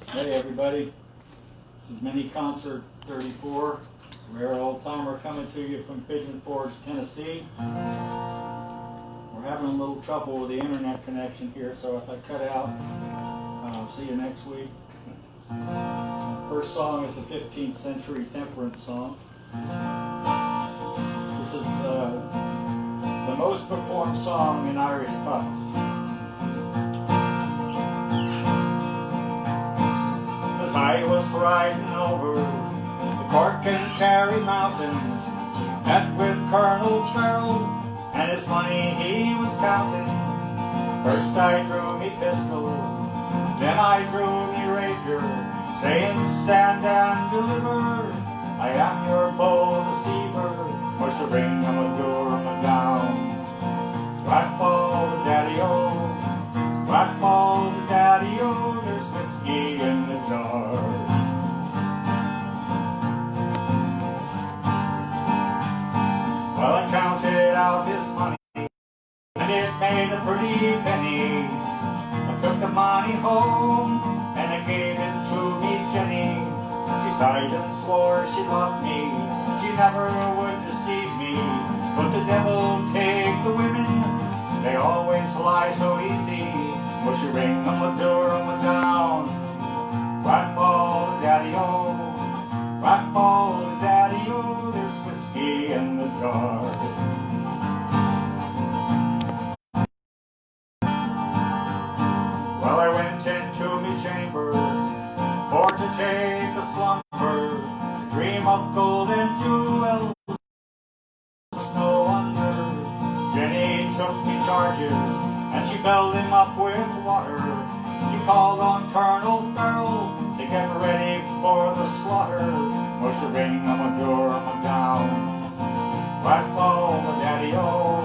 Hey everybody, this is Mini Concert 34, Rare Old Timer coming to you from Pigeon Forge, Tennessee. We're having a little trouble with the internet connection here, so if I cut out, I'll see you next week. First song is a 15th century temperance song. This is the most performed song in Irish pubs. As I was riding over the Cork and Kerry mountains, met with Colonel Farrell, and his money he was counting. First I drew me pistol, then I drew me rapier, saying, stand and deliver, I am your bold deceiver. Push a ring, I'm a door, I'm a down. Whack ball the daddy-o, whack ball the daddy-o, there's whiskey in the jar. Well, I counted out his money, and it made a pretty penny. I took the money home, and I gave it to me Jenny. She sighed and swore she loved me, she never would deceive me. But the devil take the women, they always lie so easy. Push a ring, I'm a door, I'm a down. Whack ball the daddy-o, whack ball the daddy-o, there's whiskey in the jar. Well, I went into me chamber for to take a slumber, dream of gold and jewels, no wonder. Jenny took me charges, and she filled him up with water. She called on Colonel Farrell to get ready for the slaughter. Push a ring, I'm a door, I'm a down. Whack ball the daddy-o,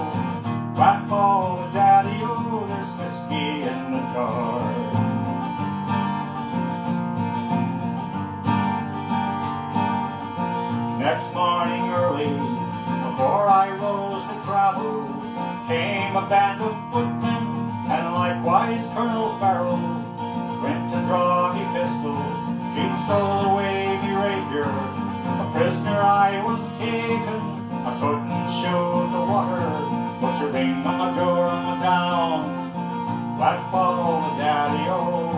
whack ball the daddy-o, there's whiskey in the jar. Next morning early, before I rose to travel, came a band of footmen, and likewise Colonel Farrell. Went to draw me pistol, she'd stole away me rapier. A prisoner I was taken, I couldn't shoot the water. Push a ring, I'm a door, I'm a down. Whack ball the daddy-o,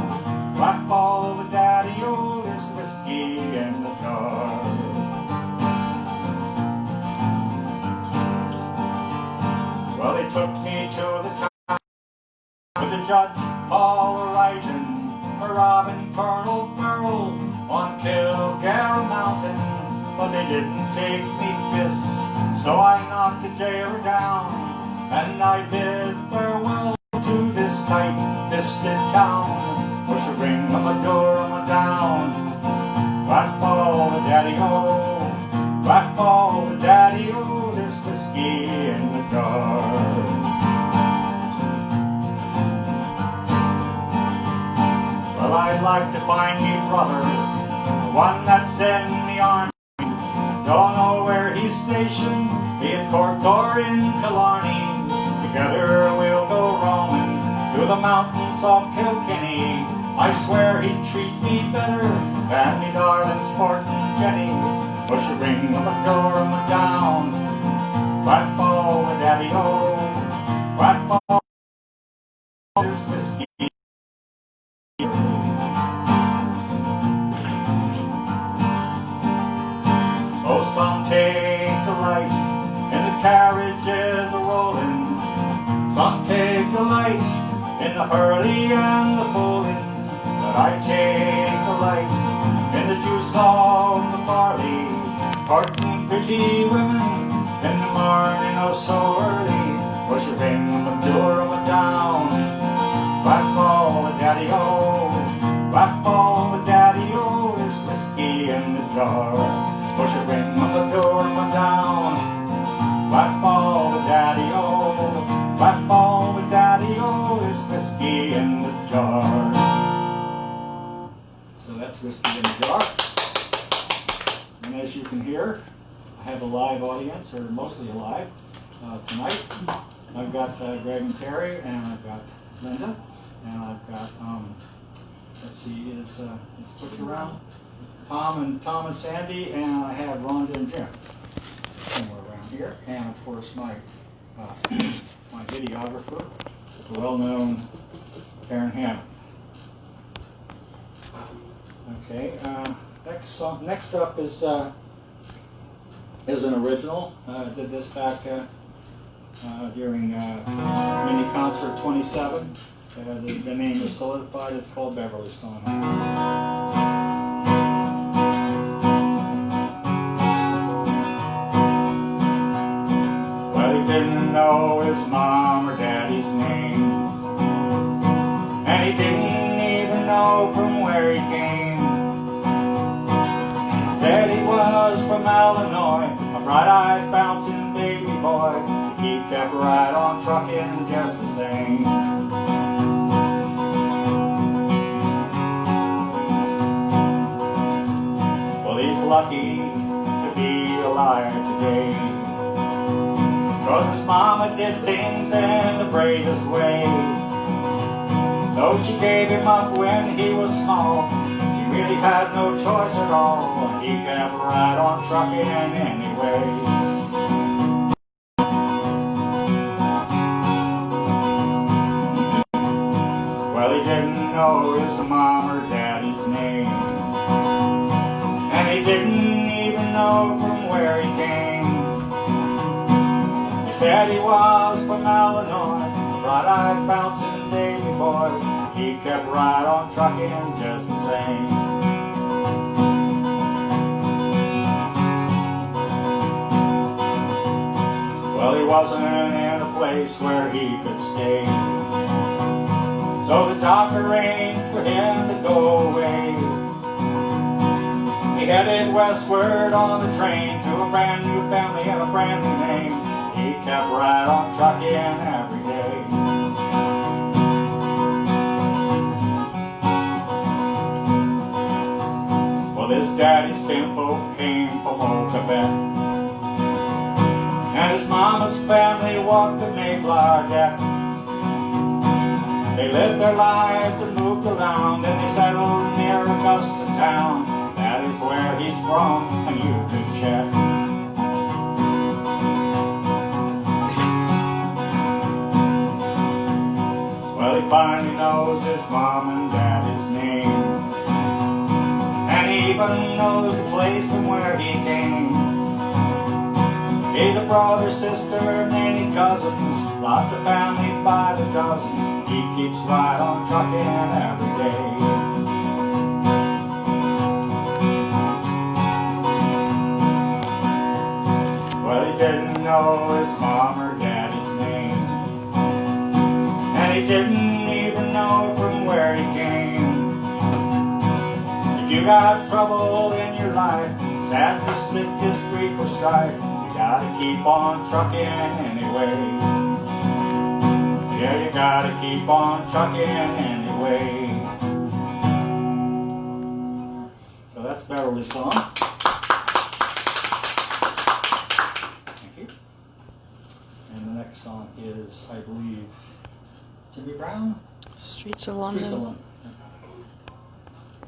whack ball the daddy-o, there's whiskey in the jar. Well, they took me to the town with the judge all writing, robbing Colonel Farrell on Kilgarra Mountain. But they didn't take me fists, so I knocked the jailer down, and I bid farewell to this tight-fisted town. Push a ring, I'm a door, I'm a down. Whack ball the daddy-o, whack ball the daddy-o, there's whiskey in the jar. Well, I'd like to find me brother, the one that's in the army. Don't know where he's stationed, be it Cork or in Killarney. Together we'll go roaming through the mountains of Kilkenny. I swear he treats me better than me darling sportin' Jenny. Push a ring, I'm a door, I'm a down. Whack ball the daddy-o, whack ball, there's whiskey. Oh, some take delight in the carriages a-rolling, some take delight in the hurley and the bowling, but I take delight in the juice of the barley, courting pretty women in the morning oh so early. Push a ring, I'm a door, I'm a down. Whack ball the daddy-o, whack ball the daddy-o, there's whiskey in the jar. Push a ring, I'm a door, I'm a down. Whack ball the daddy-o, whack ball the daddy-o, there's whiskey in the jar. So that's whiskey in the jar. And as you can hear, I have a live audience, or mostly alive, tonight. I've got Greg and Terry, and I've got Linda, and I've got let's see, is put around Tom and Sandy, and I have Rhonda and Jim somewhere around here, and of course my my videographer, the well-known Karen Hammond. Okay, next up is an original. Did this back during mini concert 27. The name is solidified. It's called Beverly song. Well, he didn't know his mom or daddy's name, and he didn't even know from where he came. Said he was from Illinois, a bright-eyed bouncing baby boy. He kept right on trucking just the same. Well, he's lucky to be alive today, 'cause his mama did things in the bravest way. Though she gave him up when he was small, she really had no choice at all. He kept right on trucking anyway. Well, he didn't know his mom or daddy's name, and he didn't even know from where he came. He said he was from Illinois, a bright-eyed bouncing baby boy. He kept right on trucking just the same. Well, he wasn't in a place where he could stay, so the doctor arranged for him to go away. He headed westward on the train to a brand new family and a brand new name. He kept right on trucking every day. Well, his daddy's kinfolk came from Oakabet, and his mama's family walked the Mayflower deck. They lived their lives and moved around, and they settled near Augusta town. That is where he's from, and you can check. Well, he finally knows his mom and daddy's name, and he even knows the place from where he came. He's a brother, sister, many cousins, lots of family by the dozens. He keeps right on trucking every day. Well, he didn't know his mom or daddy's name, and he didn't even know from where he came. If you got trouble in your life, sadness, sickness, grief, or strife, you gotta keep on trucking anyway. Yeah, you gotta keep on trucking anyway. So that's Beverly's song. Thank you. And the next song is, I believe, Jimmy Brown? Streets of London. Streets of London.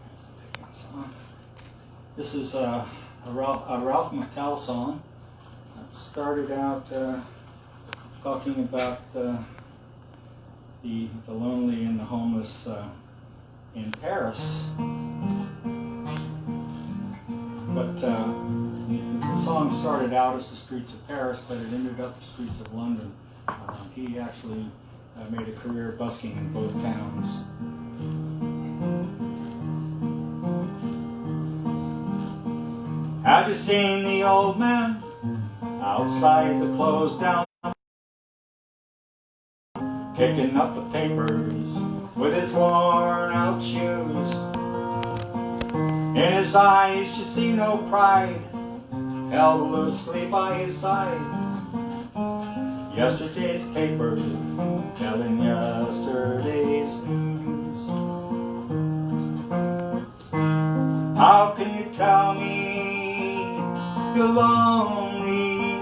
That's the big one song. This is a Ralph McTell song. It started out talking about the lonely and the homeless in Paris. But the song started out as the streets of Paris, but it ended up the streets of London. He actually made a career busking in both towns. Have you seen the old man outside the closed down, kicking up the papers with his worn out shoes? In his eyes you see no pride, held loosely by his side. Yesterday's paper telling yesterday's news. How can you tell me you're lonely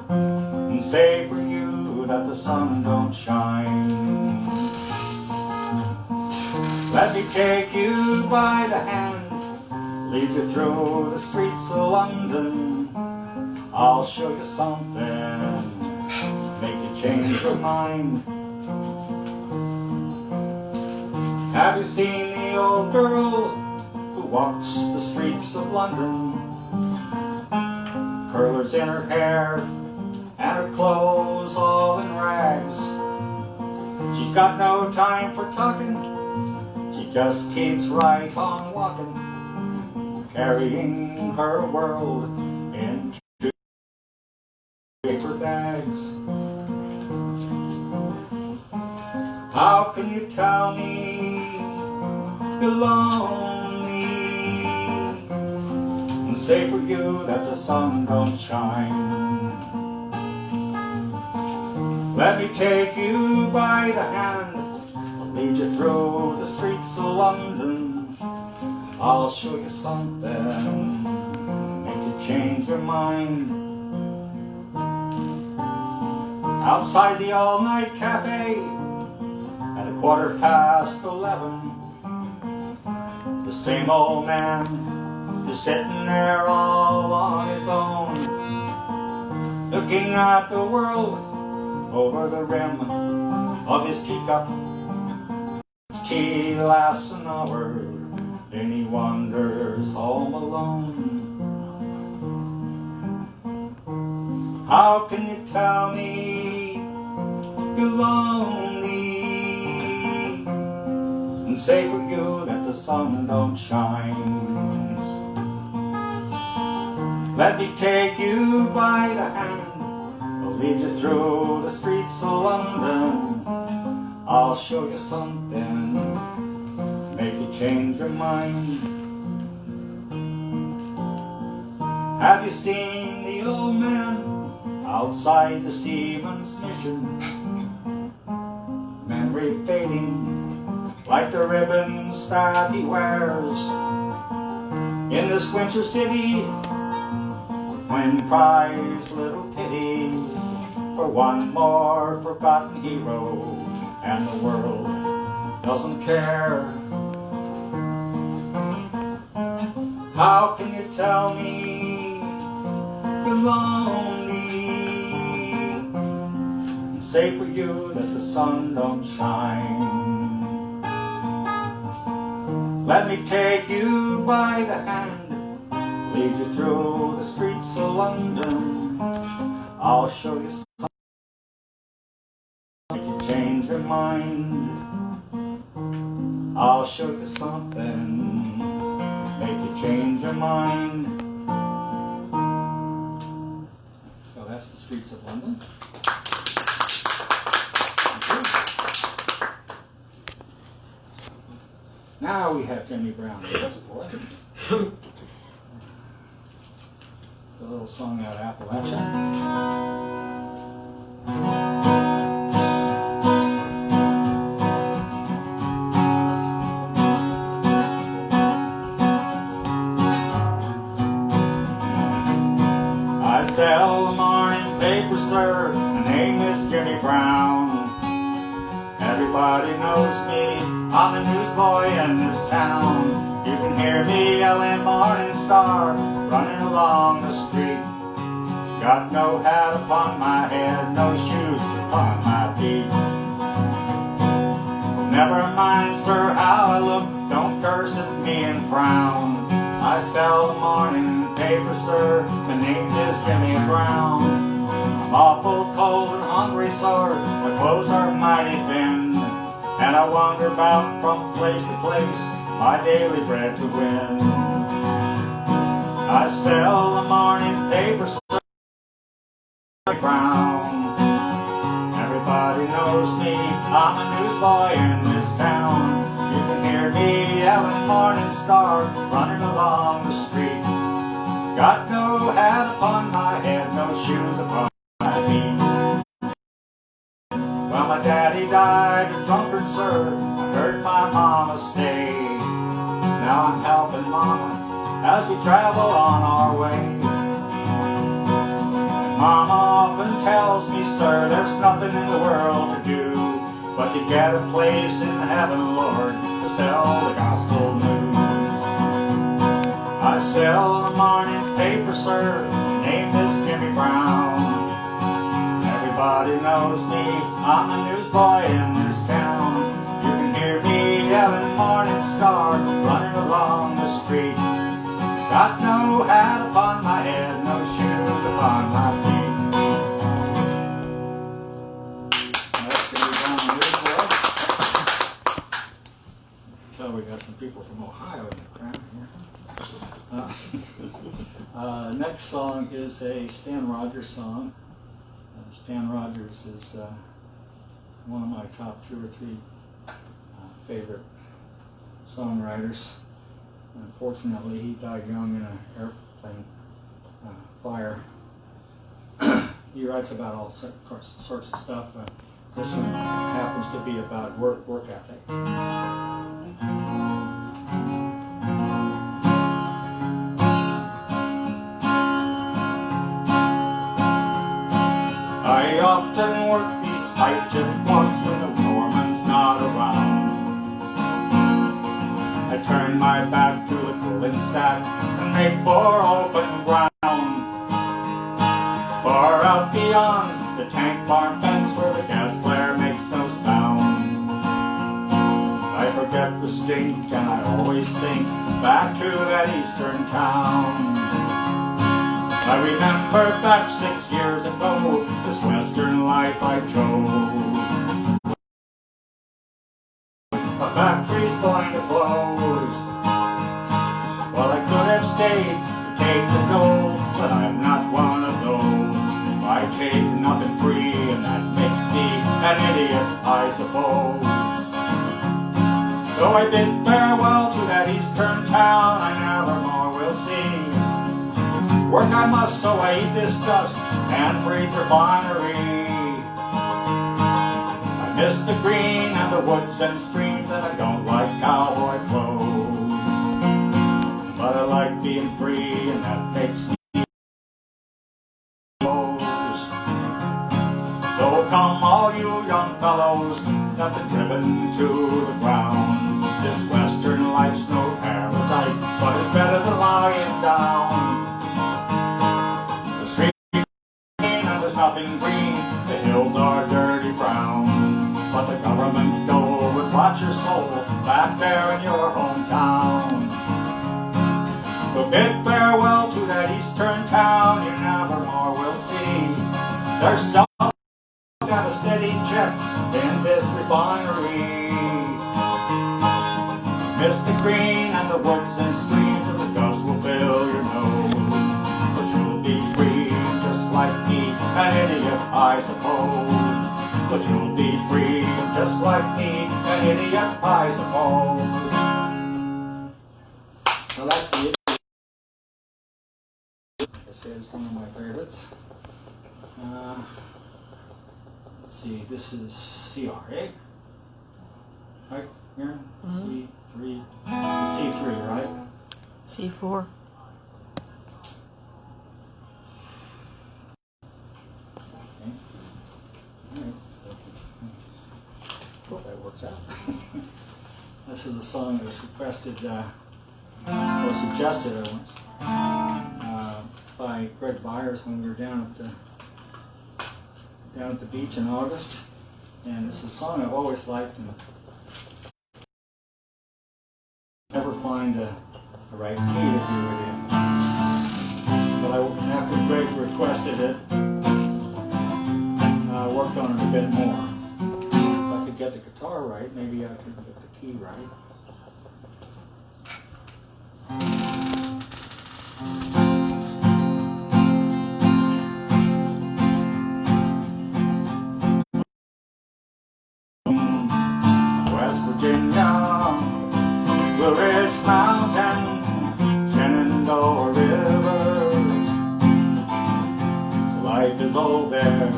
and say for you that the sun don't shine? Let me take you by the hand, lead you through the streets of London. I'll show you something, make you change your mind. Have you seen the old girl who walks the streets of London? Curlers in her hair and her clothes all in rags. She's got no time for talking, she just keeps right on walking, carrying her world in paper bags. How can you tell me you're lonely and say for you that the sun don't shine? Let me take you by the hand, I'll lead you through the streets of London. I'll show you something, make you change your mind. Outside the all-night cafe at 11:15, the same old man is sitting there all on his own, looking at the world over the rim of his teacup. Tea lasts an hour, then he wanders home alone. How can you tell me you're lonely and say for you that the sun don't shine? Let me take you by the hand, I'll lead you through the streets of London. I'll show you something, make you change your mind. Have you seen the old man outside the seaman's mission? Memory fading like the ribbons that he wears in this winter city. Wind cries little pity for one more forgotten hero, and the world doesn't care. How can you tell me you're lonely and say for you that the sun don't shine? Let me take you by the hand, lead you through the streets of London. I'll show you something, make you change your mind. I'll show you something, make you change your mind. So that's the streets of London. Now we have Jimmy Brown. A little song out of Appalachia. I sell the morning paper, sir. My name is Jimmy Brown. Everybody knows me. I'm a newsboy in this town. You can hear me yelling Morning Star, running along the street. Got no hat upon my head, no shoes upon my feet. Never mind, sir, how I look, don't curse at me and frown. I sell the morning paper, sir, my name is Jimmy Brown. I'm awful cold and hungry, sir, my clothes are mighty thin, and I wander about from place to place, my daily bread to win. I sell the morning paper, sir, Brown. Everybody knows me, I'm a newsboy in this town. You can hear me yelling Morning Star, running along the street. Got no hat upon my head, no shoes upon my feet. Well, my daddy died a drunkard, sir, I heard my mama say. Now I'm helping mama as we travel on our way. Mama often tells me, sir, there's nothing in the world to do but to get a place in heaven, Lord, to sell the gospel news. I sell the morning paper, sir, name is Jimmy Brown. Everybody knows me, I'm the newsboy in this town. You can hear me yelling Morning Star, running along the street. Got no hat upon my head, no shoes upon my feet. That's going to be on the newsboy. Tell we got some people from Ohio in the crowd here. Next song is a Stan Rogers song. Stan Rogers is one of my top 2 or 3 favorite songwriters. Unfortunately, he died young in an airplane fire. He writes about all sorts of stuff. This one happens to be about work ethic. I often work these night shifts once when the foreman's not around. I turn my back to the cooling stack and make for open ground. Far out beyond the tank barn fence where the gas flare makes no sound. I forget the stink and I always think back to that eastern town. I remember back 6 years ago, this western life I chose. A factory's going to close. Well, I could have stayed to take the dough, but I'm not one of those. I take nothing free, and that makes me an idiot, I suppose. So I bid farewell to that eastern town I never more will see. Work I must, so I eat this dust and breathe refinery. I miss the green and the woods and streams, and I don't like cowboy clothes. But I like being free, and that makes me close. So come all you young fellows that been driven to the ground. This western life's no paradise, but it's better than lying down. Nothing green, the hills are dirty brown, but the government dole would rot your soul back there in your hometown. So bid farewell to that eastern town you never more will see. There's someone got a steady check in this refinery. Miss the green and the woods and streams, and the dust will fill your nose. But you'll be free just like me, an idiot, I suppose. But you'll be free just like me, an idiot, I suppose. So that's the idiot. Like I said, it's one of my favorites. Let's see, this is CR, eh? Right here? C3. C3, right? C4. Hope that works out. This is a song that was requested, or suggested by Greg Byers when we were down at the beach in August. And it's a song I've always liked and never find the right key to do it in. But after Greg requested it, I worked on it a bit more. If I could get the guitar right, maybe I could get the key right. West Virginia, Blue Ridge Mountain, Shenandoah River. Life is old there,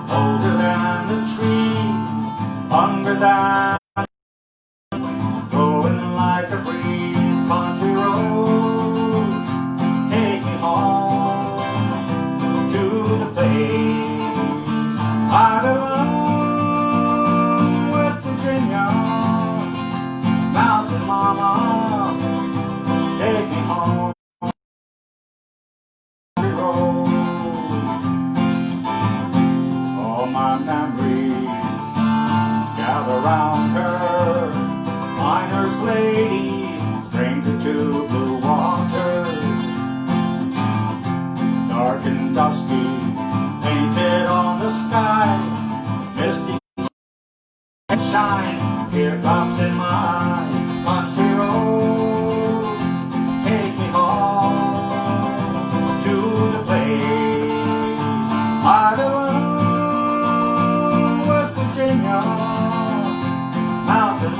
older than the tree, longer than, growing like a breeze. Country roads take me home to the place I belong. West Virginia, mountain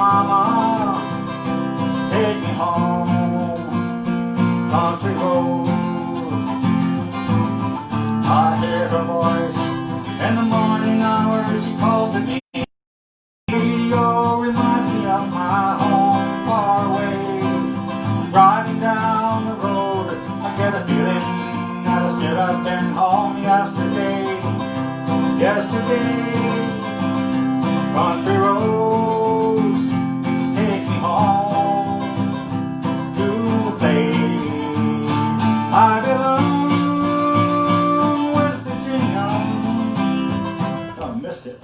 mama, take me home, country road. I hear her voice in the morning hours, she calls to me. Radio reminds me of my home far away. Driving down the road, I get a feeling that I should have been home yesterday. Country roads, take me home to a place I belong, West Virginia. Oh, I missed it.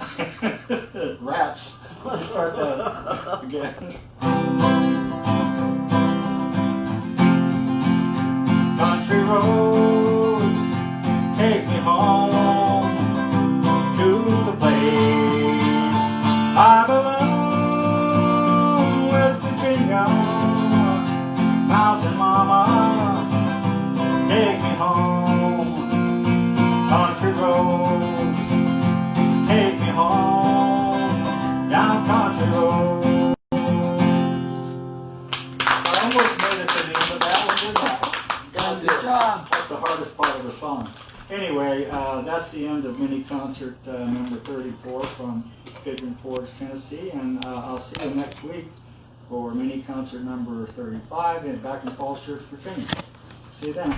Rats. Let me start that again. Country roads, take me home to the place I belong, West Virginia. Mountain mama, take me home. Country roads, take me home, down country roads. I almost made it to the end of that one, didn't I? Good job. That's the hardest part of the song. Anyway, that's the end of mini concert number 34 from Pigeon Forge, Tennessee, and I'll see you next week for mini concert number 35 back in Falls Church, Virginia. See you then.